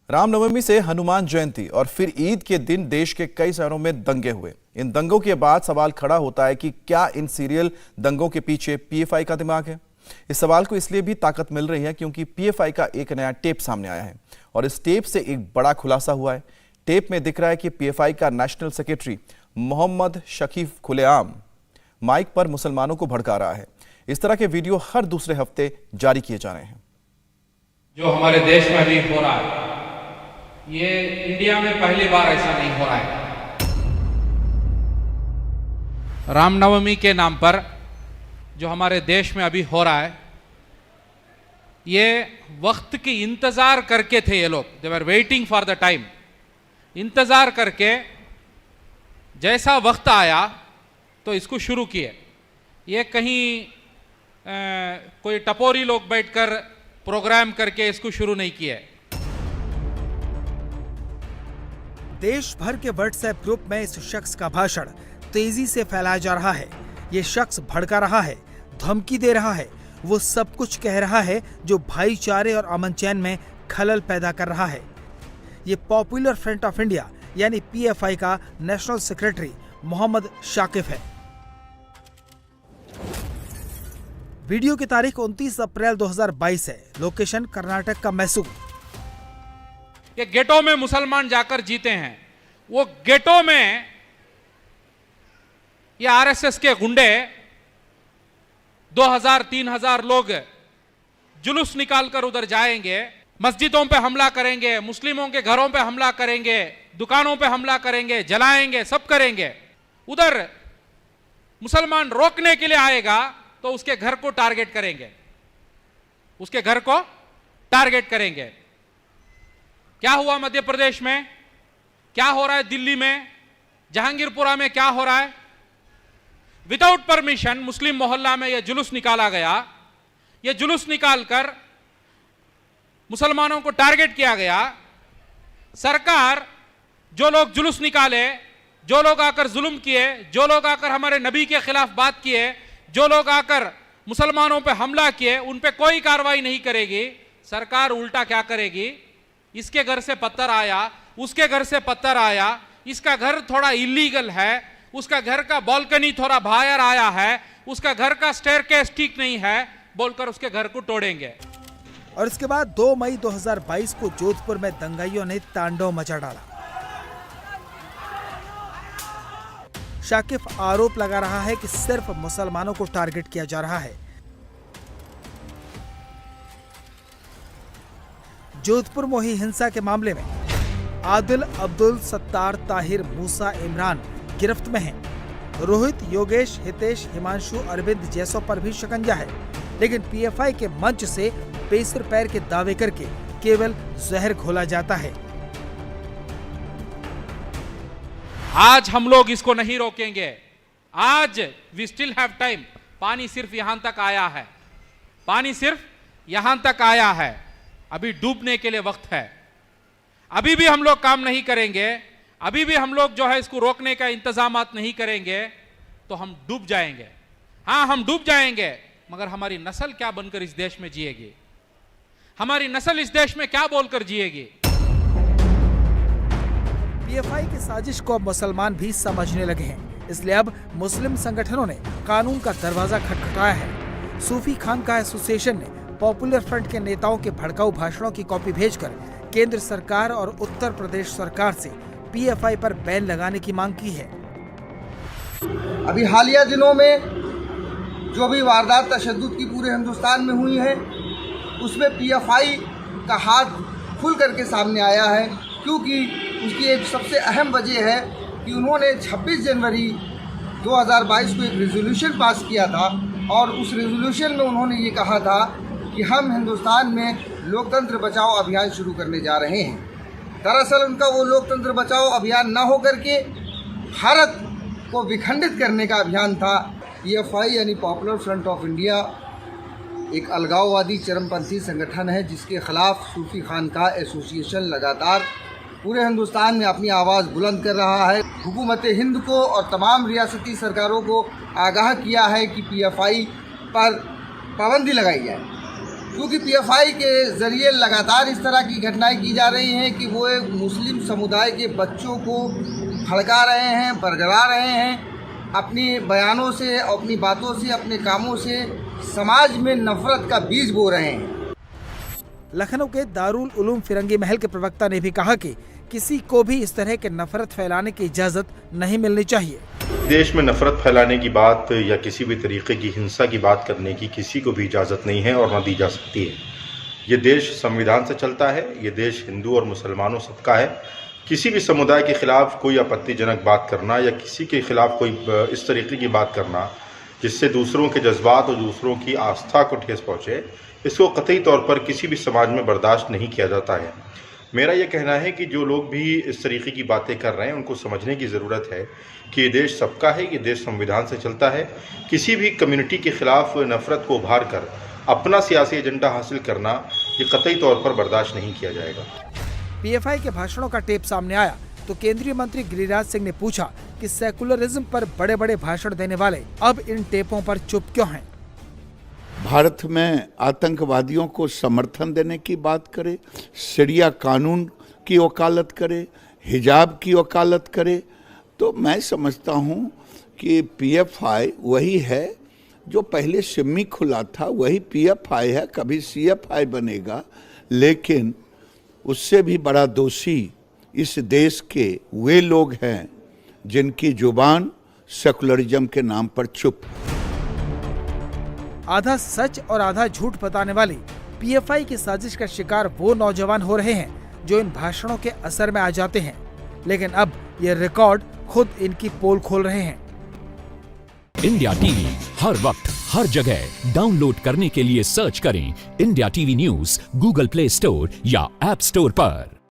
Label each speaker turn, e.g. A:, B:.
A: रामनवमी से हनुमान जयंती और फिर ईद के दिन देश के कई शहरों में दंगे हुए। इन दंगों के बाद सवाल खड़ा होता है कि क्या इन सीरियल दंगों के पीछे पीएफआई का दिमाग है। इस सवाल को इसलिए भी ताकत मिल रही है क्योंकि पीएफआई का एक नया टेप सामने आया है और इस टेप से एक बड़ा खुलासा हुआ है। टेप में दिख रहा है कि पीएफआई का नेशनल सेक्रेटरी मोहम्मद शकीफ खुलेआम माइक पर मुसलमानों को भड़का रहा है। इस तरह के वीडियो हर दूसरे हफ्ते जारी किए जा रहे हैं।
B: जो हमारे देश में अभी हो रहा है, ये इंडिया में पहली बार ऐसा नहीं हो रहा है। रामनवमी के नाम पर जो हमारे देश में अभी हो रहा है, ये वक्त की इंतजार करके थे ये लोग। They were waiting for the time. इंतजार करके जैसा वक्त आया तो इसको शुरू किए। ये कहीं कोई टपोरी लोग बैठकर प्रोग्राम करके इसको शुरू नहीं किए।
C: देश भर के व्हाट्सएप ग्रुप में इस शख्स का भाषण तेजी से फैलाया जा रहा है। ये शख्स भड़का रहा है, धमकी दे रहा है, वो सब कुछ कह रहा है जो भाईचारे और अमन चैन में खलल पैदा कर रहा है। ये पॉपुलर फ्रंट ऑफ इंडिया यानी पीएफआई का नेशनल सेक्रेटरी मोहम्मद शाकिफ है। वीडियो की तारीख 29 अप्रैल 2022 है। लोकेशन कर्नाटक का मैसूर।
B: ये गेटों में मुसलमान जाकर जीते हैं। वो गेटों में ये आरएसएस के गुंडे 2000-3000 लोग जुलूस निकालकर उधर जाएंगे, मस्जिदों पे हमला करेंगे, मुस्लिमों के घरों पे हमला करेंगे, दुकानों पे हमला करेंगे, जलाएंगे, सब करेंगे। उधर मुसलमान रोकने के लिए आएगा तो उसके घर को टारगेट करेंगे, उसके घर को टारगेट करेंगे। क्या हुआ मध्य प्रदेश में, क्या हो रहा है दिल्ली में, जहांगीरपुरा में क्या हो रहा है? विदाउट परमिशन मुस्लिम मोहल्ला में यह जुलूस निकाला गया। यह जुलूस निकालकर मुसलमानों को टारगेट किया गया। सरकार जो लोग जुलूस निकाले, जो लोग आकर जुल्म किए, जो लोग आकर हमारे नबी के खिलाफ बात किए, जो लोग आकर मुसलमानों पे हमला किए, उन पे कोई कार्रवाई नहीं करेगी। सरकार उल्टा क्या करेगी? इसके घर से पत्थर आया, उसके घर से पत्थर आया, इसका घर थोड़ा इलीगल है, उसका घर का बालकनी थोड़ा बाहर आया है, उसका घर का स्टेयरकेस ठीक नहीं है, बोलकर उसके घर को तोड़ेंगे।
C: और इसके बाद 2 मई 2022 को जोधपुर में दंगाइयों ने तांडव मचा डाला। शाकिफ आरोप लगा रहा है कि सिर्फ मुसलमानों को टारगेट किया जा रहा है। जोधपुर में हुई हिंसा के मामले में आदिल, अब्दुल, सत्तार, ताहिर, मूसा, इमरान गिरफ्त में हैं। रोहित, योगेश, हितेश, हिमांशु, अरविंद जैसों पर भी शिकंजा है, लेकिन पीएफआई के मंच से पेसर पैर के दावे करके केवल जहर घोला जाता है।
B: आज हम लोग इसको नहीं रोकेंगे। आज वी स्टिल हैव टाइम। पानी सिर्फ यहां तक आया है, पानी सिर्फ यहां तक आया है। अभी डूबने के लिए वक्त है। अभी भी हम लोग काम नहीं करेंगे, अभी भी हम लोग जो है इसको रोकने का इंतजामात नहीं करेंगे तो हम डूब जाएंगे। हाँ, हम डूब जाएंगे, मगर हमारी नस्ल क्या बनकर इस देश में जिएगी? हमारी नस्ल इस देश में क्या बोलकर जिएगी?
C: पीएफआई की साजिश को अब मुसलमान भी समझने लगे हैं, इसलिए अब मुस्लिम संगठनों ने कानून का दरवाजा खटखटाया है। सूफी खानकाह एसोसिएशन ने पॉपुलर फ्रंट के नेताओं के भड़काऊ भाषणों की कॉपी भेजकर केंद्र सरकार और उत्तर प्रदेश सरकार से पीएफआई पर बैन लगाने की मांग की है।
D: अभी हालिया दिनों में जो भी वारदात तशद्दुद की पूरे हिंदुस्तान में हुई है, उसमें पीएफआई का हाथ खुल करके सामने आया है, क्योंकि उसकी एक सबसे अहम वजह है कि उन्होंने 26 जनवरी 2022 को एक रेजोल्यूशन पास किया था और उस रेजोल्यूशन में उन्होंने ये कहा था कि हम हिंदुस्तान में लोकतंत्र बचाओ अभियान शुरू करने जा रहे हैं। दरअसल उनका वो लोकतंत्र बचाओ अभियान ना होकर के भारत को विखंडित करने का अभियान था। पीएफआई यानी पॉपुलर फ्रंट ऑफ इंडिया एक अलगाववादी चरमपंथी संगठन है, जिसके खिलाफ सूफी खानकाह एसोसिएशन लगातार पूरे हिंदुस्तान में अपनी आवाज़ बुलंद कर रहा है। हुकूमत हिंद को और तमाम रियासती सरकारों को आगाह किया है कि पीएफआई पर पाबंदी लगाई जाए। क्योंकि पीएफआई के ज़रिए लगातार इस तरह की घटनाएं की जा रही हैं कि वो एक मुस्लिम समुदाय के बच्चों को भड़का रहे हैं, बरगला रहे हैं, अपनी बयानों से, अपनी बातों से, अपने कामों से समाज में नफरत का बीज बो रहे हैं।
C: लखनऊ के दारुल उलूम फिरंगी महल के प्रवक्ता ने भी कहा कि किसी को भी इस तरह के नफरत फैलाने की इजाजत नहीं मिलनी चाहिए।
E: देश में नफरत फैलाने की बात या किसी भी तरीके की हिंसा की बात करने की किसी को भी इजाज़त नहीं है और न दी जा सकती है। ये देश संविधान से चलता है, ये देश हिंदू और मुसलमानों सबका है। किसी भी समुदाय के खिलाफ कोई आपत्तिजनक बात करना या किसी के खिलाफ कोई इस तरीके की बात करना जिससे दूसरों के जज्बात और दूसरों की आस्था को ठेस पहुँचे, इसको कतई तौर पर किसी भी समाज में बर्दाश्त नहीं किया जाता है। मेरा ये कहना है कि जो लोग भी इस तरीके की बातें कर रहे हैं उनको समझने की ज़रूरत है कि ये देश सबका है, ये देश संविधान से चलता है। किसी भी कम्युनिटी के खिलाफ नफरत को उभार कर अपना सियासी एजेंडा हासिल करना ये कतई तौर पर बर्दाश्त नहीं किया जाएगा।
C: पीएफआई के भाषणों का टेप सामने आया तो केंद्रीय मंत्री गिरिराज सिंह ने पूछा कि सेकुलरिज्म पर बड़े बड़े भाषण देने वाले अब इन टेपों पर चुप क्यों हैं?
F: भारत में आतंकवादियों को समर्थन देने की बात करे, शरिया कानून की वकालत करे, हिजाब की वकालत करे, तो मैं समझता हूँ कि पीएफआई वही है जो पहले सिम्मी खुला था, वही पीएफआई है, कभी सीएफआई बनेगा। लेकिन उससे भी बड़ा दोषी इस देश के वे लोग हैं जिनकी जुबान सेकुलरिज्म के नाम पर चुप।
C: आधा सच और आधा झूठ बताने वाली पीएफआई की साजिश का शिकार वो नौजवान हो रहे हैं जो इन भाषणों के असर में आ जाते हैं, लेकिन अब ये रिकॉर्ड खुद इनकी पोल खोल रहे हैं।
G: इंडिया टीवी हर वक्त हर जगह डाउनलोड करने के लिए सर्च करें India TV news Google play store या ऐप स्टोर पर।